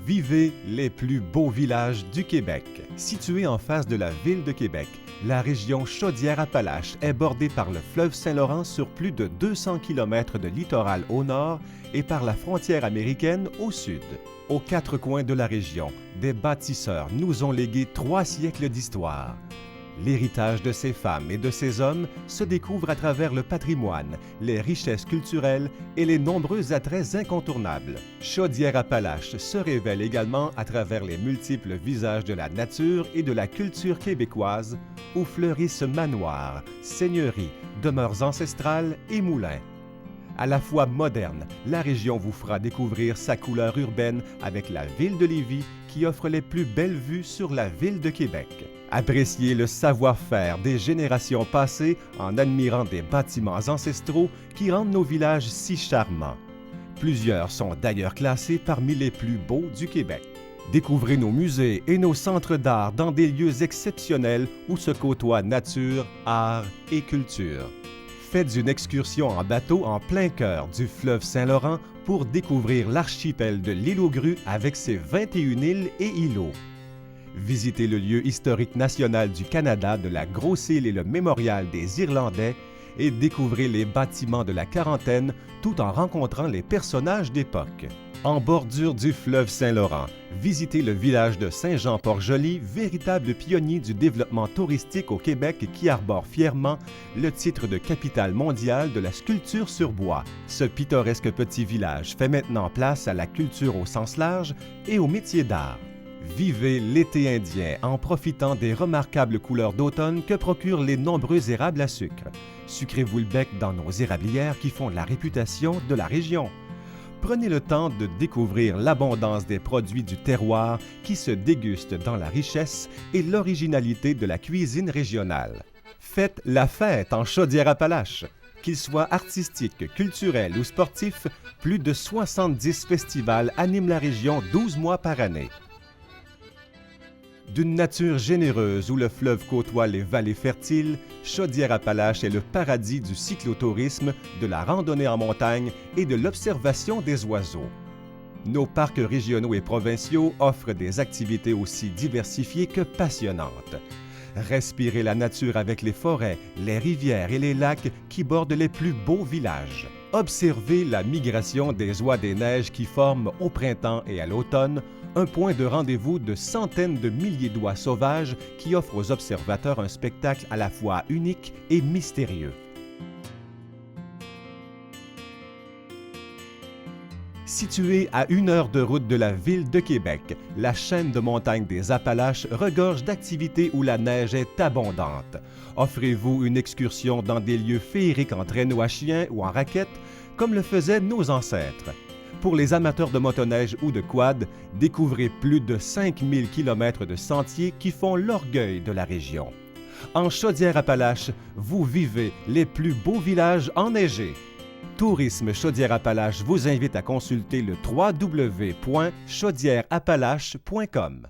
Vivez les plus beaux villages du Québec. Située en face de la ville de Québec, la région Chaudière-Appalaches est bordée par le fleuve Saint-Laurent sur plus de 200 km de littoral au nord et par la frontière américaine au sud. Aux quatre coins de la région, des bâtisseurs nous ont légué 3 siècles d'histoire. L'héritage de ces femmes et de ces hommes se découvre à travers le patrimoine, les richesses culturelles et les nombreux attraits incontournables. Chaudière-Appalaches se révèle également à travers les multiples visages de la nature et de la culture québécoise, où fleurissent manoirs, seigneuries, demeures ancestrales et moulins. À la fois moderne, la région vous fera découvrir sa couleur urbaine avec la ville de Lévis qui offre les plus belles vues sur la ville de Québec. Appréciez le savoir-faire des générations passées en admirant des bâtiments ancestraux qui rendent nos villages si charmants. Plusieurs sont d'ailleurs classés parmi les plus beaux du Québec. Découvrez nos musées et nos centres d'art dans des lieux exceptionnels où se côtoient nature, art et culture. Faites une excursion en bateau en plein cœur du fleuve Saint-Laurent pour découvrir l'archipel de l'île aux Grues avec ses 21 îles et îlots. Visitez le lieu historique national du Canada de la Grosse-Île et le mémorial des Irlandais et découvrez les bâtiments de la quarantaine tout en rencontrant les personnages d'époque. En bordure du fleuve Saint-Laurent, visitez le village de Saint-Jean-Port-Joli, véritable pionnier du développement touristique au Québec qui arbore fièrement le titre de capitale mondiale de la sculpture sur bois. Ce pittoresque petit village fait maintenant place à la culture au sens large et aux métiers d'art. Vivez l'été indien en profitant des remarquables couleurs d'automne que procurent les nombreux érables à sucre. Sucrez-vous le bec dans nos érablières qui font la réputation de la région. Prenez le temps de découvrir l'abondance des produits du terroir qui se dégustent dans la richesse et l'originalité de la cuisine régionale. Faites la fête en Chaudière-Appalaches. Qu'il soit artistique, culturel ou sportif, plus de 70 festivals animent la région 12 mois par année. D'une nature généreuse où le fleuve côtoie les vallées fertiles, Chaudière-Appalaches est le paradis du cyclotourisme, de la randonnée en montagne et de l'observation des oiseaux. Nos parcs régionaux et provinciaux offrent des activités aussi diversifiées que passionnantes. Respirez la nature avec les forêts, les rivières et les lacs qui bordent les plus beaux villages. Observez la migration des oies des neiges qui forment au printemps et à l'automne un point de rendez-vous de centaines de milliers d'oies sauvages qui offrent aux observateurs un spectacle à la fois unique et mystérieux. Située à 1 heure de route de la ville de Québec, la chaîne de montagnes des Appalaches regorge d'activités où la neige est abondante. Offrez-vous une excursion dans des lieux féeriques en traîneau à chien ou en raquette, comme le faisaient nos ancêtres. Pour les amateurs de motoneige ou de quad, découvrez plus de 5000 km de sentiers qui font l'orgueil de la région. En Chaudière-Appalaches, vous vivez les plus beaux villages enneigés. Tourisme Chaudière-Appalaches vous invite à consulter le www.chaudiereappalaches.com.